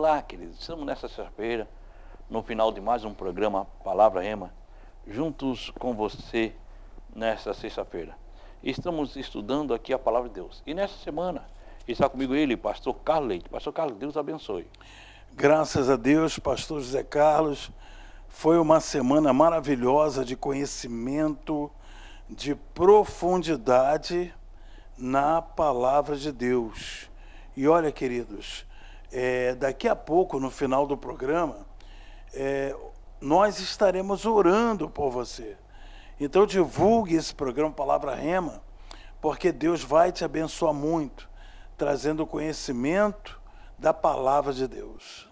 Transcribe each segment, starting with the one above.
Olá, queridos. Estamos nesta sexta-feira, no final de mais um programa Palavra Rema, juntos com você nesta sexta-feira. Estamos estudando aqui a Palavra de Deus. E nesta semana está comigo ele, pastor Carlos Leite. Pastor Carlos, Deus abençoe. Graças a Deus, pastor José Carlos. Foi uma semana maravilhosa de conhecimento, de profundidade na Palavra de Deus. E olha, queridos, daqui a pouco, no final do programa, nós estaremos orando por você. Então divulgue esse programa Palavra Rema, porque Deus vai te abençoar muito, trazendo conhecimento da Palavra de Deus.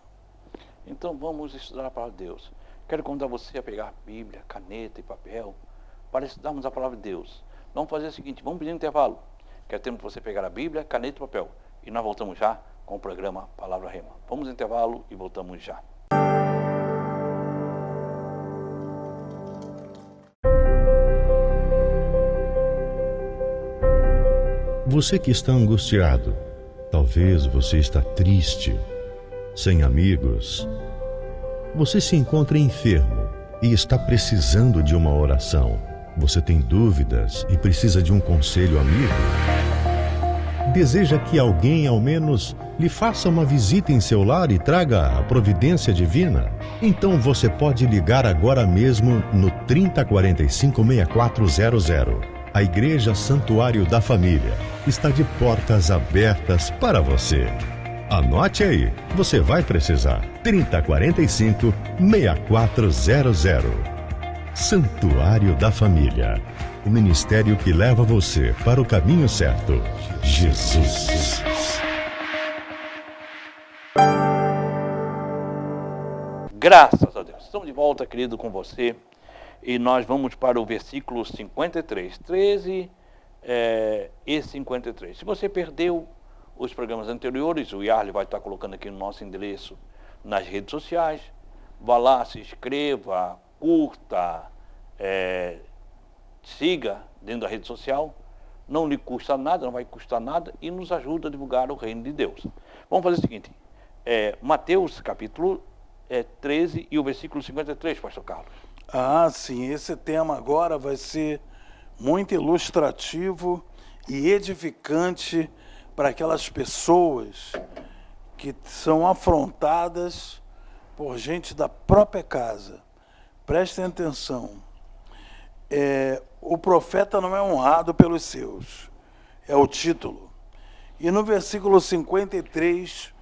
Então vamos estudar a Palavra de Deus. Quero convidar você a pegar Bíblia, caneta e papel para estudarmos a Palavra de Deus. Vamos fazer o seguinte, vamos pedir um intervalo. Quero tempo para você pegar a Bíblia, caneta e papel. E nós voltamos já com o programa Palavra Rema. Vamos ao intervalo e voltamos já. Você que está angustiado, talvez você está triste, sem amigos. Você se encontra enfermo e está precisando de uma oração. Você tem dúvidas e precisa de um conselho amigo? Deseja que alguém, ao menos, lhe faça uma visita em seu lar e traga a providência divina? Então você pode ligar agora mesmo no 3045-6400. A Igreja Santuário da Família está de portas abertas para você. Anote aí, você vai precisar. 3045-6400. Santuário da Família. O ministério que leva você para o caminho certo. Jesus. Graças a Deus. Estamos de volta, querido, com você. E nós vamos para o versículo 53, 13 e 53. Se você perdeu os programas anteriores, o Yarley vai estar colocando aqui no nosso endereço nas redes sociais. Vá lá, se inscreva, curta, siga dentro da rede social. Não lhe custa nada, não vai custar nada e nos ajuda a divulgar o reino de Deus. Vamos fazer o seguinte, Mateus capítulo 13 e o versículo 53, pastor Carlos. Ah, sim, esse tema agora vai ser muito ilustrativo e edificante para aquelas pessoas que são afrontadas por gente da própria casa. Prestem atenção. O profeta não é honrado pelos seus. É o título. E no versículo 53,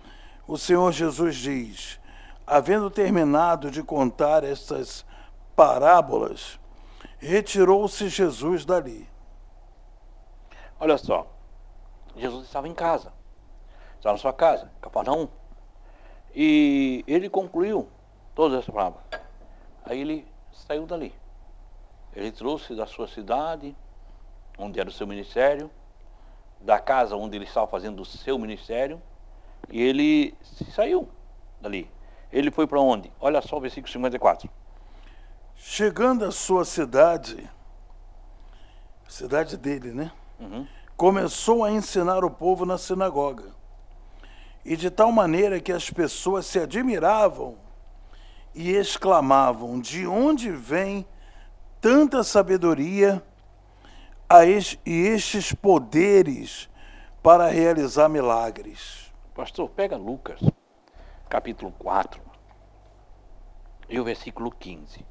o Senhor Jesus diz: havendo terminado de contar estas parábolas, retirou-se Jesus dali. Olha só, Jesus estava em casa, estava na sua casa, Cafarnaum, e ele concluiu todas essas parábolas. Aí ele saiu dali. Ele trouxe da sua cidade, onde era o seu ministério, da casa onde ele estava fazendo o seu ministério, e ele saiu dali. Ele foi para onde? Olha só o versículo 54. Chegando à sua cidade dele, né? Uhum. Começou a ensinar o povo na sinagoga. E de tal maneira que as pessoas se admiravam e exclamavam: de onde vem tanta sabedoria e estes poderes para realizar milagres? Pastor, pega Lucas, capítulo 4, e o versículo 15.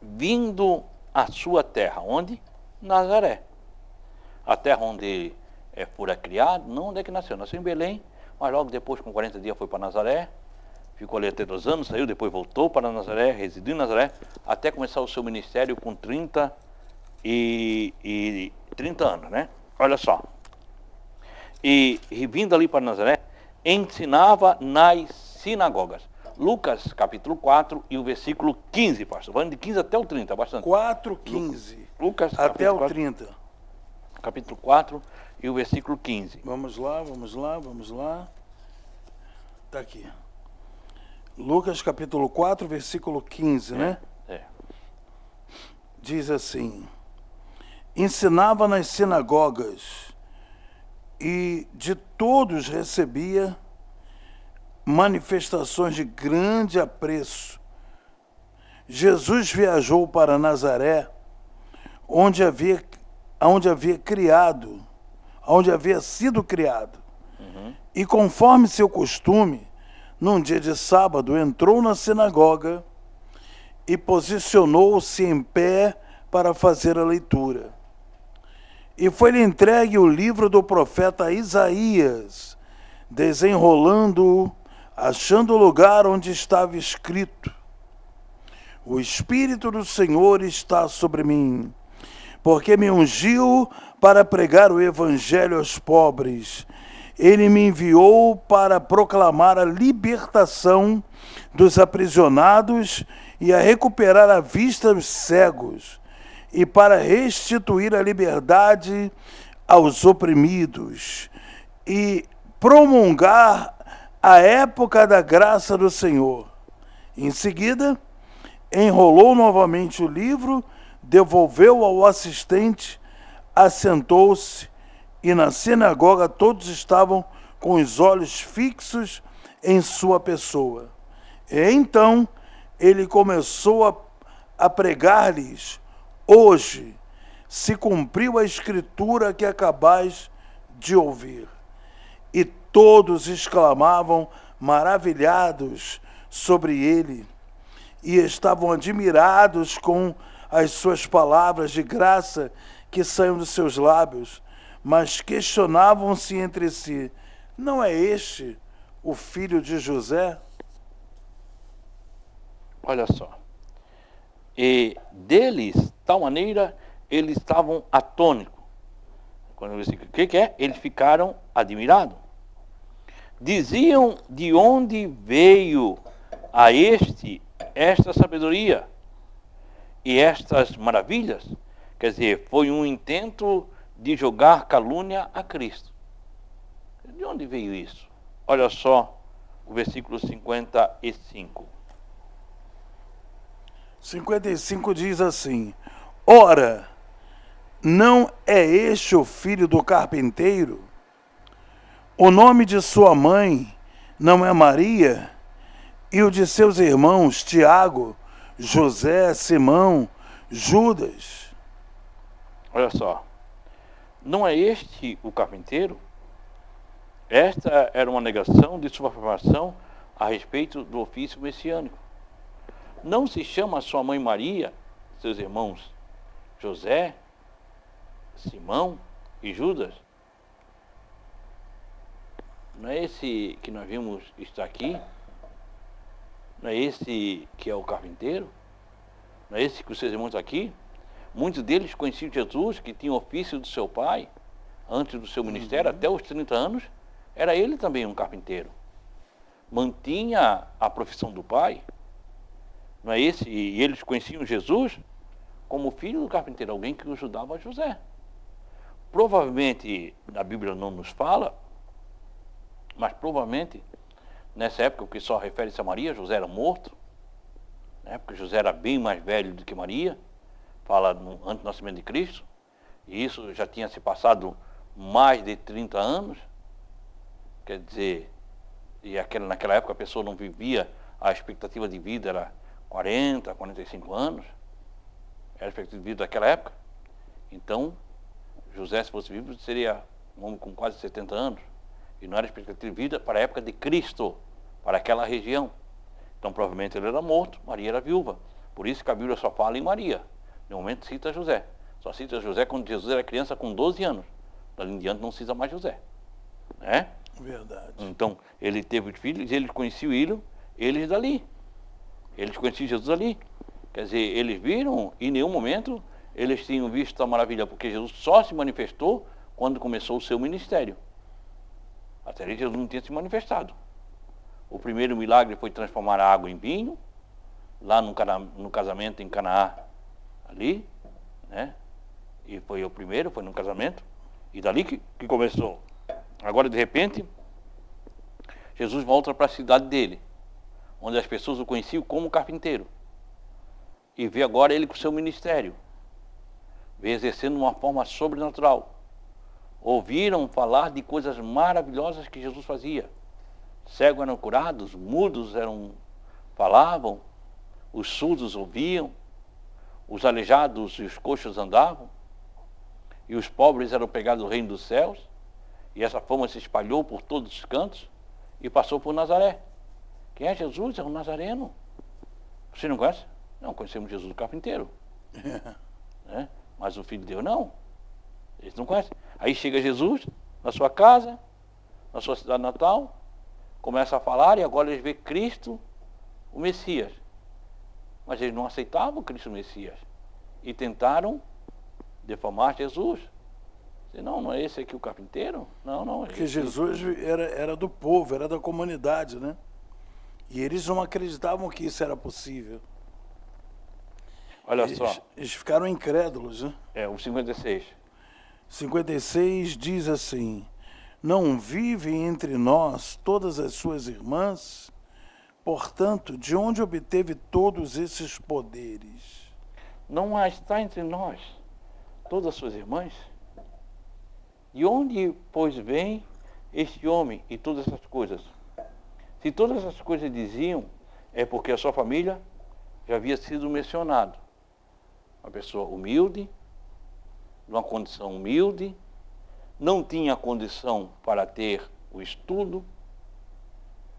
Vindo à sua terra, onde? Nazaré. A terra onde fora criado, não onde é que nasceu. Nasceu em Belém, mas logo depois, com 40 dias, foi para Nazaré. Ficou ali até 2 anos, saiu, depois voltou para Nazaré, residiu em Nazaré, até começar o seu ministério com 30 anos, né? Olha só. E vindo ali para Nazaré, ensinava nas sinagogas. Lucas, capítulo 4 e o versículo 15, pastor. Vamos de 15 até o 30, bastante. 4, 15. Lucas, até o 4, 30. Capítulo 4 e o versículo 15. Vamos lá. Está aqui. Lucas, capítulo 4, versículo 15, né? Diz assim: ensinava nas sinagogas e de todos recebia manifestações de grande apreço. Jesus viajou para Nazaré, onde havia sido criado. E conforme seu costume, num dia de sábado, entrou na sinagoga e posicionou-se em pé para fazer a leitura. E foi-lhe entregue o livro do profeta Isaías, desenrolando-o, achando o lugar onde estava escrito: O Espírito do Senhor está sobre mim, porque me ungiu para pregar o evangelho aos pobres. Ele me enviou para proclamar a libertação dos aprisionados e a recuperar a vista dos cegos, e para restituir a liberdade aos oprimidos, e promulgar a época da graça do Senhor. Em seguida, enrolou novamente o livro, devolveu ao assistente, assentou-se, e na sinagoga todos estavam com os olhos fixos em sua pessoa. E então ele começou a pregar-lhes: Hoje se cumpriu a escritura que acabais de ouvir. E todos exclamavam, maravilhados sobre ele, e estavam admirados com as suas palavras de graça que saíam dos seus lábios, mas questionavam-se entre si: não é este o filho de José? Olha só. E deles, tal maneira, eles estavam atônitos. Quando eu disse o que é? Eles ficaram admirados. Diziam: de onde veio a esta sabedoria e estas maravilhas? Quer dizer, foi um intento de jogar calúnia a Cristo. De onde veio isso? Olha só o versículo 55. 55 diz assim: Ora, não é este o filho do carpinteiro? O nome de sua mãe não é Maria? E o de seus irmãos, Tiago, José, Simão, Judas? Olha só, não é este o carpinteiro? Esta era uma negação de sua afirmação a respeito do ofício messiânico. Não se chama sua mãe Maria, seus irmãos José, Simão e Judas? Não é esse que nós vimos estar aqui? Não é esse que é o carpinteiro? Não é esse que os seus irmãos estão aqui? Muitos deles conheciam Jesus, que tinha ofício do seu pai, antes do seu ministério, até os 30 anos. Era ele também um carpinteiro. Mantinha a profissão do pai. Não é esse? E eles conheciam Jesus como filho do carpinteiro, alguém que ajudava José. Provavelmente, a Bíblia não nos fala, mas provavelmente, nessa época, o que só refere-se a Maria, José era morto, né? Porque José era bem mais velho do que Maria, fala antes do nascimento de Cristo, e isso já tinha se passado mais de 30 anos, quer dizer, e naquela época a pessoa não vivia, a expectativa de vida era 40, 45 anos, era a expectativa de vida daquela época. Então, José, se fosse vivo, seria um homem com quase 70 anos, e não era a expectativa de vida para a época de Cristo, para aquela região. Então, provavelmente ele era morto, Maria era viúva. Por isso que a Bíblia só fala em Maria. No momento cita José. Só cita José quando Jesus era criança com 12 anos. Dali em diante não cita mais José. Né? Verdade. Então, ele teve os filhos, eles conheciam eles dali. Eles conheciam Jesus ali. Quer dizer, eles viram, e em nenhum momento eles tinham visto a maravilha, porque Jesus só se manifestou quando começou o seu ministério. Até ali Jesus não tinha se manifestado. O primeiro milagre foi transformar a água em vinho, lá no casamento em Canaã, ali, né? E foi o primeiro, foi no casamento, e dali que começou. Agora, de repente, Jesus volta para a cidade dele, onde as pessoas o conheciam como carpinteiro, e vê agora ele com o seu ministério, vê exercendo uma forma sobrenatural. Ouviram falar de coisas maravilhosas que Jesus fazia. cegos eram curados, mudos falavam, os surdos ouviam, os aleijados e os coxos andavam, e os pobres eram pegados no reino dos céus, e essa fama se espalhou por todos os cantos e passou por Nazaré. Quem é Jesus? É um nazareno. Você não conhece? Não, conhecemos Jesus do carpinteiro. Né? Mas o Filho de Deus não. Eles não conhecem. Aí chega Jesus na sua casa, na sua cidade natal, começa a falar e agora eles vê Cristo, o Messias. Mas eles não aceitavam Cristo, o Messias. E tentaram defamar Jesus. Não, não é esse aqui o carpinteiro? Não, não. Porque Jesus era do povo, era da comunidade, né? E eles não acreditavam que isso era possível. Olha só. Eles ficaram incrédulos, né? O 56. 56 diz assim: não vivem entre nós todas as suas irmãs? Portanto, de onde obteve todos esses poderes? Não está entre nós todas as suas irmãs? De onde, pois, vem este homem e todas essas coisas? Se todas essas coisas diziam, é porque a sua família já havia sido mencionada. Uma pessoa humilde, de uma condição humilde, não tinha condição para ter o estudo,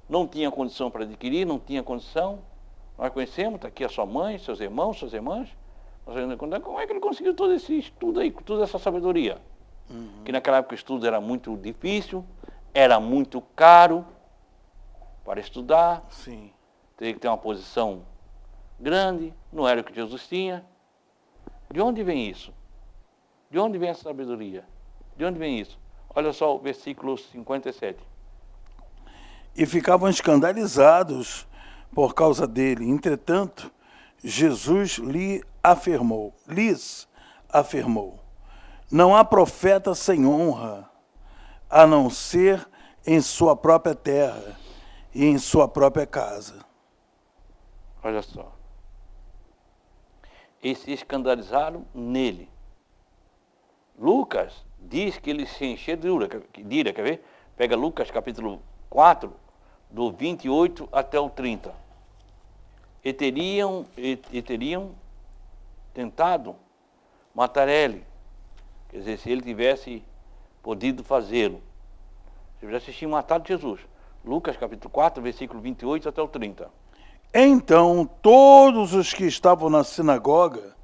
não tinha condição para adquirir, não tinha condição. Nós conhecemos, está aqui a sua mãe, seus irmãos, suas irmãs. Como é que ele conseguiu todo esse estudo aí, toda essa sabedoria? Que naquela época o estudo era muito difícil, era muito caro para estudar. Sim. Teria que ter uma posição grande, não era o que Jesus tinha. De onde vem isso? De onde vem essa sabedoria? De onde vem isso? Olha só o versículo 57. E ficavam escandalizados por causa dele. Entretanto, Jesus lhes afirmou, não há profeta sem honra, a não ser em sua própria terra e em sua própria casa. Olha só. Eles se escandalizaram nele. Lucas diz que eles se encheram de ira, quer ver? Pega Lucas capítulo 4, do 28 até o 30. E teriam tentado matar ele. Quer dizer, se ele tivesse podido fazê-lo. Se tivesse tinham matado Jesus. Lucas capítulo 4, versículo 28 até o 30. Então todos os que estavam na sinagoga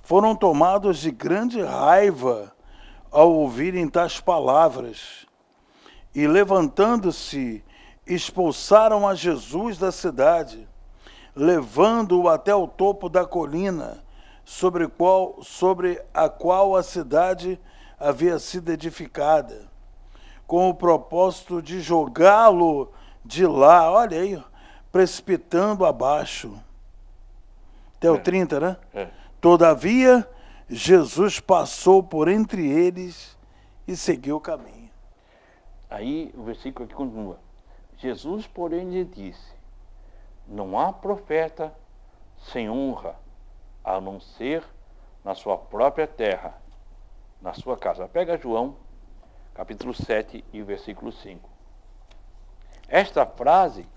foram tomados de grande raiva ao ouvirem tais palavras. E levantando-se, expulsaram a Jesus da cidade, levando-o até o topo da colina, sobre a qual a cidade havia sido edificada, com o propósito de jogá-lo de lá, olha aí, precipitando abaixo. Até o 30, né? Todavia, Jesus passou por entre eles e seguiu o caminho. Aí o versículo aqui continua. Jesus, porém, lhe disse: não há profeta sem honra, a não ser na sua própria terra, na sua casa. Pega João, capítulo 7 e o versículo 5. Esta frase,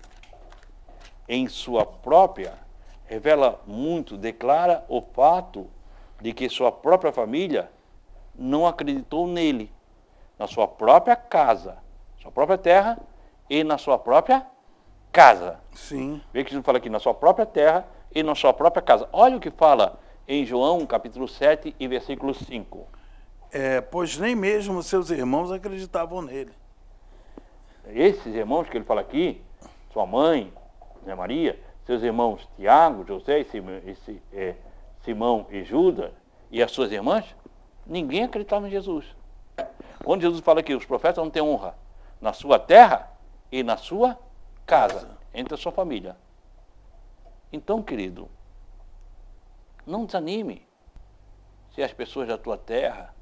em sua própria, revela muito, declara o fato de que sua própria família não acreditou nele, na sua própria casa, sua própria terra e na sua própria casa. Sim. Vê que Jesus fala aqui, na sua própria terra e na sua própria casa. Olha o que fala em João, capítulo 7 e versículo 5. Pois nem mesmo seus irmãos acreditavam nele. Esses irmãos que ele fala aqui, sua mãe, né, Maria, seus irmãos Tiago, José, Simão e Judas, e as suas irmãs, ninguém acreditava em Jesus. Quando Jesus fala que os profetas não têm honra na sua terra e na sua casa, entre a sua família. Então, querido, não desanime se as pessoas da tua terra,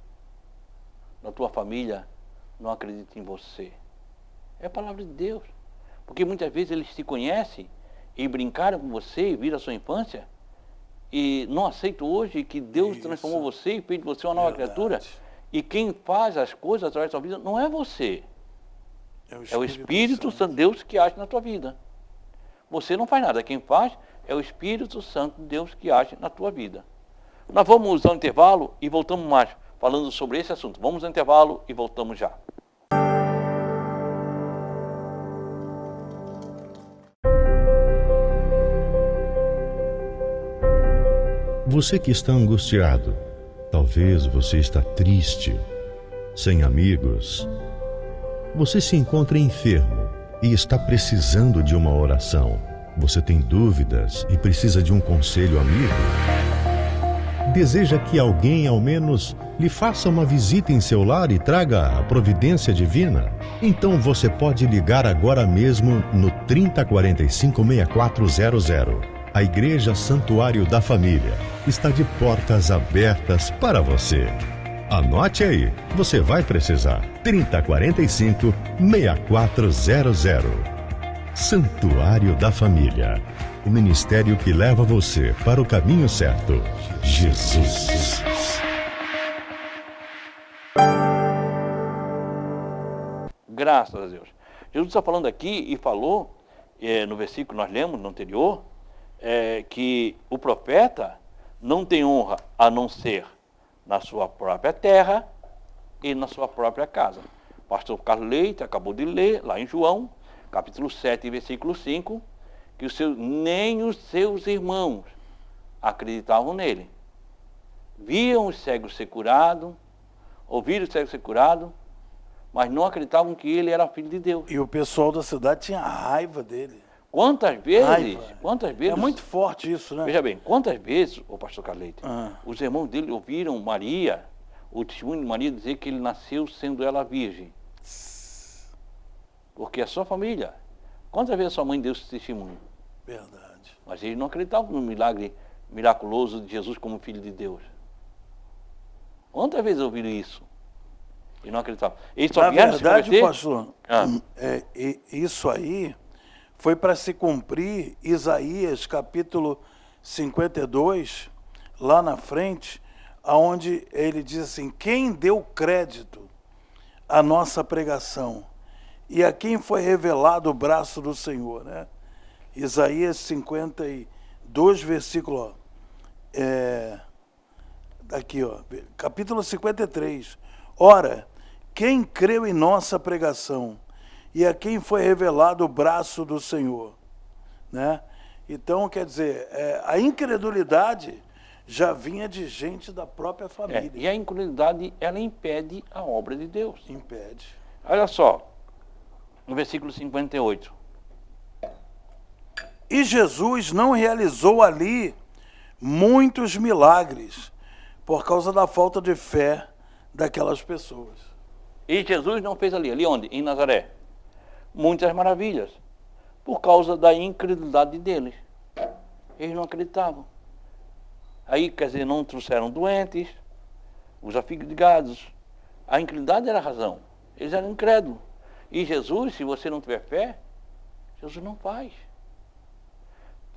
da tua família, não acreditam em você. É a palavra de Deus. Porque muitas vezes eles te conhecem e brincaram com você e viram a sua infância e não aceitam hoje que Deus transformou você e fez de você uma nova criatura. E quem faz as coisas através da sua vida não é você. É o Espírito Santo de Deus que age na tua vida. Você não faz nada, quem faz é o Espírito Santo de Deus que age na tua vida. Nós vamos ao intervalo e voltamos mais falando sobre esse assunto. Vamos ao intervalo e voltamos já. Você que está angustiado, talvez você está triste, sem amigos. Você se encontra enfermo e está precisando de uma oração. Você tem dúvidas e precisa de um conselho amigo? Deseja que alguém, ao menos, lhe faça uma visita em seu lar e traga a providência divina? Então você pode ligar agora mesmo no 3045-6400. A Igreja Santuário da Família está de portas abertas para você. Anote aí, você vai precisar. 3045-6400. Santuário da Família. O ministério que leva você para o caminho certo. Jesus. Graças a Deus. Jesus está falando aqui e falou, no versículo que nós lemos no anterior, que o profeta não tem honra a não ser na sua própria terra e na sua própria casa. O pastor Carlos Leite acabou de ler, lá em João, capítulo 7, versículo 5, que nem os seus irmãos acreditavam nele. Viam os cegos ser curados, ouviram os cegos ser curados, mas não acreditavam que ele era filho de Deus. E o pessoal da cidade tinha raiva dele. Quantas vezes? É muito forte isso, né? Veja bem, quantas vezes, o pastor Carleito, os irmãos dele ouviram Maria, o testemunho de Maria, dizer que ele nasceu sendo ela virgem. Porque é sua família. Quantas vezes a sua mãe deu esse testemunho? Verdade. Mas eles não acreditavam no milagre miraculoso de Jesus como filho de Deus. Quantas vezes ouviram isso? E não acreditavam. Eles só vieram se converter. Pastor, isso aí foi para se cumprir Isaías capítulo 52, lá na frente, onde ele diz assim: quem deu crédito à nossa pregação e a quem foi revelado o braço do Senhor, né? Isaías 52, versículo, aqui, capítulo 53. Ora, quem creu em nossa pregação e a quem foi revelado o braço do Senhor, né? Então, quer dizer, a incredulidade já vinha de gente da própria família. E a incredulidade, ela impede a obra de Deus. Impede. Olha só, no versículo 58. E Jesus não realizou ali muitos milagres por causa da falta de fé daquelas pessoas. E Jesus não fez ali onde? Em Nazaré. Muitas maravilhas, por causa da incredulidade deles. Eles não acreditavam. Aí, quer dizer, não trouxeram doentes, os afligidos. A incredulidade era a razão. Eles eram incrédulos. E Jesus, se você não tiver fé, Jesus não faz.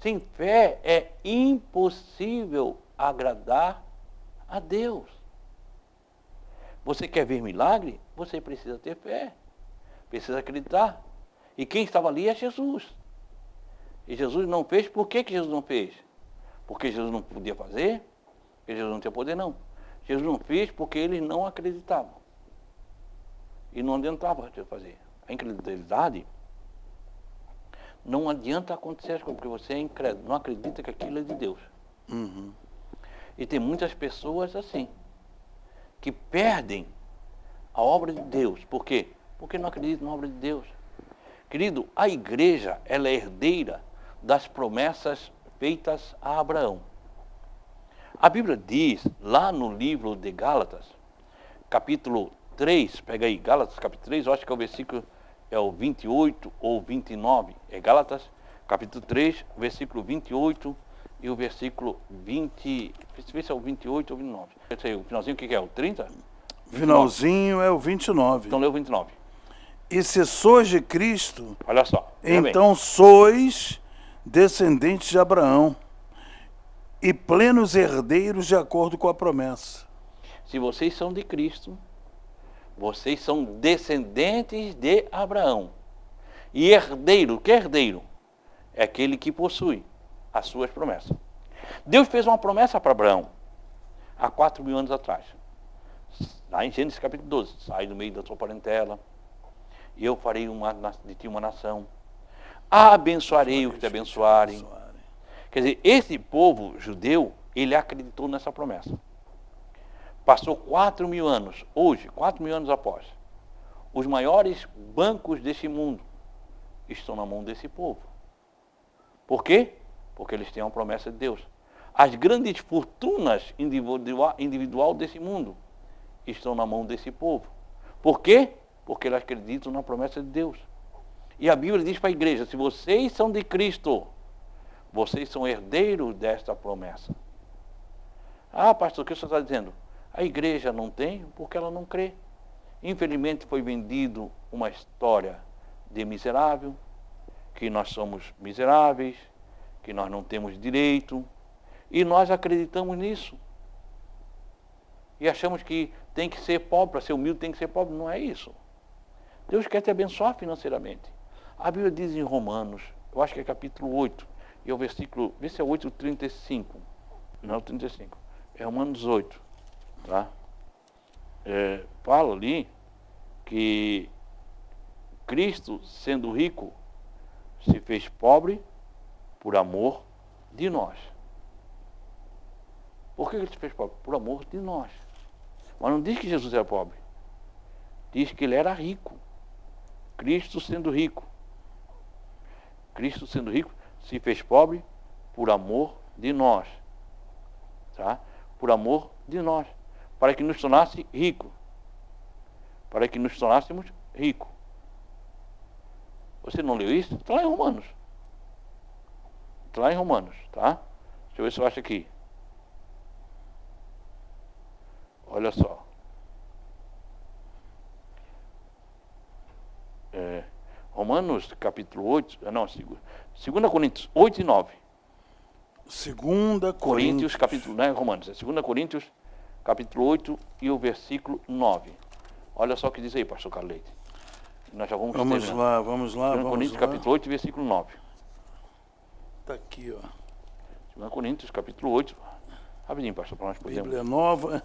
Sem fé é impossível agradar a Deus. Você quer ver milagre? Você precisa ter fé. Precisa acreditar. E quem estava ali é Jesus. E Jesus não fez. Por que Jesus não fez? Porque Jesus não podia fazer? Porque Jesus não tinha poder? Não. Jesus não fez porque eles não acreditavam. E não adiantava fazer. A incredulidade não adianta acontecer as coisas, porque você é incrédulo, não acredita que aquilo é de Deus. E tem muitas pessoas assim, que perdem a obra de Deus. Por quê? Porque não acreditam na obra de Deus. Querido, a igreja, ela é herdeira das promessas feitas a Abraão. A Bíblia diz, lá no livro de Gálatas, capítulo 3, pega aí, Gálatas capítulo 3, eu acho que é o versículo, é o 28 ou 29, é Gálatas, capítulo 3, versículo 28 e o versículo 20, vê se é o 28 ou 29. Esse aí, o finalzinho, o que é? O 30? Finalzinho é o 29. Então lê o 29. E se sois de Cristo, Olha só. então sois descendentes de Abraão e plenos herdeiros de acordo com a promessa. Se vocês são de Cristo, Vocês são descendentes de Abraão. E herdeiro, o que é herdeiro? É aquele que possui as suas promessas. Deus fez uma promessa para Abraão há 4.000 anos atrás. Lá em Gênesis capítulo 12. Sai do meio da tua parentela, e eu farei de ti uma nação. Abençoarei os que te abençoarem. Quer dizer, esse povo judeu, ele acreditou nessa promessa. Passou 4.000 anos, hoje, 4.000 anos após, os maiores bancos desse mundo estão na mão desse povo. Por quê? Porque eles têm uma promessa de Deus. As grandes fortunas individual desse mundo estão na mão desse povo. Por quê? Porque eles acreditam na promessa de Deus. E a Bíblia diz para a igreja, se vocês são de Cristo, vocês são herdeiros desta promessa. Ah, pastor, o que o senhor está dizendo? A igreja não tem porque ela não crê. Infelizmente foi vendido uma história de miserável, que nós somos miseráveis, que nós não temos direito, e nós acreditamos nisso. E achamos que tem que ser pobre, para ser humilde tem que ser pobre. Não é isso. Deus quer te abençoar financeiramente. A Bíblia diz em Romanos, eu acho que é capítulo 8, e o versículo, vê se é 8:35. Não, 35. É Romanos 8. Tá? Fala ali que Cristo, sendo rico, se fez pobre por amor de nós. Por que ele se fez pobre? Por amor de nós. Mas não diz que Jesus era pobre. Diz que ele era rico. Cristo sendo rico. Cristo sendo rico se fez pobre por amor de nós. Tá? Por amor de nós. Para que nos tornasse rico. Para que nos tornássemos ricos. Você não leu isso? Está lá em Romanos. Está lá em Romanos, tá? Deixa eu ver se eu acho aqui. Olha só. Romanos capítulo 8, não, 2 Coríntios 8 e 9. 2 Coríntios capítulo, não é Romanos, é 2 Coríntios capítulo 8 e o versículo 9. Olha só o que diz aí, pastor Carleite. Nós já vamos lá, vamos lá. 2 Coríntios capítulo 8, versículo 9. Está aqui, ó. 2 Coríntios capítulo 8. Rapidinho, pastor, para nós podermos. Bíblia Nova,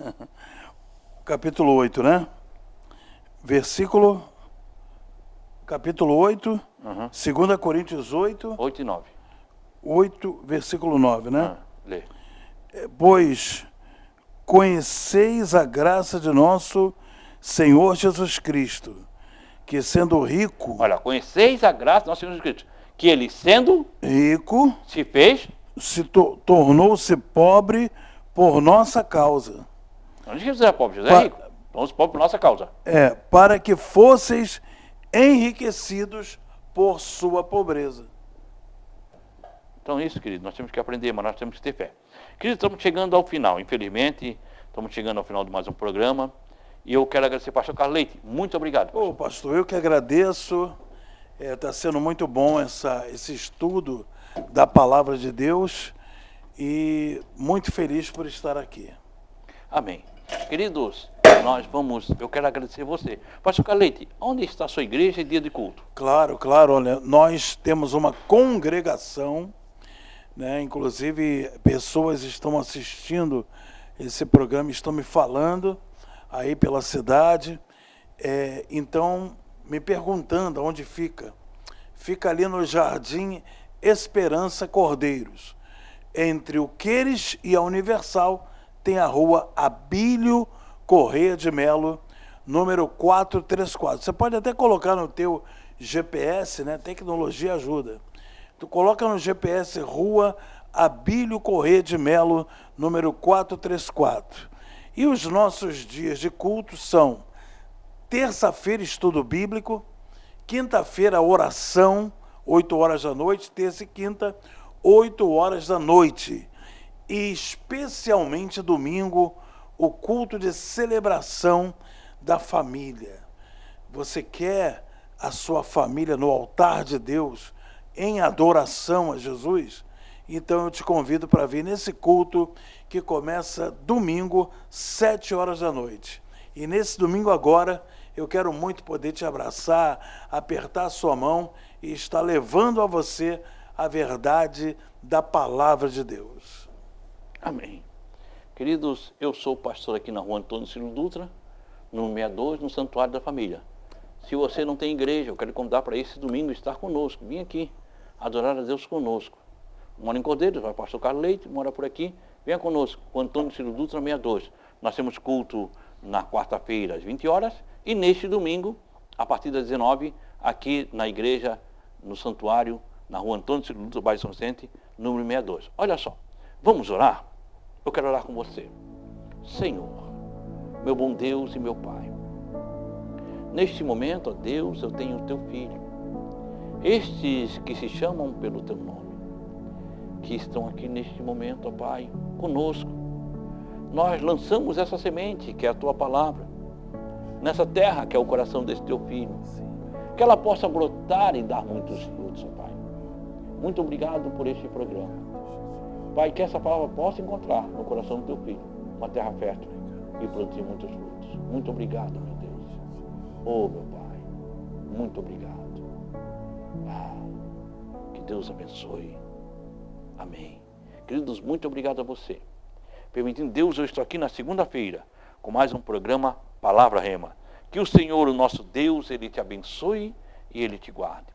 capítulo 8, né? Versículo, capítulo 8, 2 Coríntios 8. 8 e 9. 8, versículo 9, né? Lê. Pois conheceis a graça de nosso Senhor Jesus Cristo, que sendo rico... Olha, conheceis a graça do nosso Senhor Jesus Cristo, que ele sendo rico, se fez... tornou-se pobre por nossa causa. Não diz que Jesus era pobre, Jesus é rico. Tornou-se pobre por nossa causa. Para que fosseis enriquecidos por sua pobreza. Então isso, querido, nós temos que aprender, mas nós temos que ter fé. Querido, estamos chegando ao final, infelizmente, estamos chegando ao final de mais um programa. E eu quero agradecer ao pastor Carleite. Muito obrigado. Pastor. Pastor, eu que agradeço. Está sendo muito bom esse estudo da palavra de Deus e muito feliz por estar aqui. Amém. Queridos, eu quero agradecer você. Pastor Carleite, onde está a sua igreja em dia de culto? Claro, olha, nós temos uma congregação, né? Inclusive pessoas estão assistindo esse programa, estão me falando aí pela cidade, então me perguntando onde fica. Fica ali no Jardim Esperança Cordeiros. Entre o Queires e a Universal tem a rua Abílio Correia de Melo, número 434. Você pode até colocar no teu GPS, né? Tecnologia ajuda. Tu coloca no GPS rua Abílio Correia de Melo, número 434. E os nossos dias de culto são terça-feira, estudo bíblico, quinta-feira, oração, 8 horas da noite, terça e quinta, 8 horas da noite. E especialmente domingo, o culto de celebração da família. Você quer a sua família no altar de Deus, em adoração a Jesus? Então eu te convido para vir nesse culto que começa domingo, 7 horas da noite. E nesse domingo agora, eu quero muito poder te abraçar, apertar a sua mão e estar levando a você a verdade da palavra de Deus. Amém. Queridos, eu sou pastor aqui na rua Antônio Ciro Dutra, número 62, no Santuário da Família. Se você não tem igreja, eu quero convidar para esse domingo estar conosco. Vim aqui adorar a Deus conosco. Mora em Cordeiros, vai o pastor Carlos Leite, mora por aqui. Venha conosco, o Antônio Ciro Dutra 62. Nós temos culto na quarta-feira às 20 horas e neste domingo, a partir das 19, aqui na igreja, no santuário, na rua Antônio Ciro Dutra, bairro São Vicente, número 62. Olha só, vamos orar? Eu quero orar com você. Senhor, meu bom Deus e meu Pai, neste momento, ó Deus, eu tenho o teu filho, estes que se chamam pelo teu nome, que estão aqui neste momento, ó Pai, conosco. Nós lançamos essa semente, que é a tua palavra, nessa terra que é o coração desse teu filho, que ela possa brotar e dar muitos frutos, ó Pai. Muito obrigado por este programa. Pai, que essa palavra possa encontrar no coração do teu filho uma terra fértil e produzir muitos frutos. Muito obrigado, meu Deus. Oh, meu Pai, muito obrigado. Que Deus abençoe. Amém. Queridos, muito obrigado a você. Permitindo Deus, eu estou aqui na segunda-feira com mais um programa Palavra Rema. Que o Senhor, o nosso Deus, Ele te abençoe e Ele te guarde.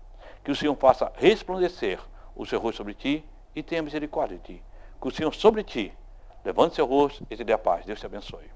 Que o Senhor faça resplandecer o seu rosto sobre ti e tenha misericórdia de ti. Que o Senhor sobre ti levante seu rosto e te dê a paz. Deus te abençoe.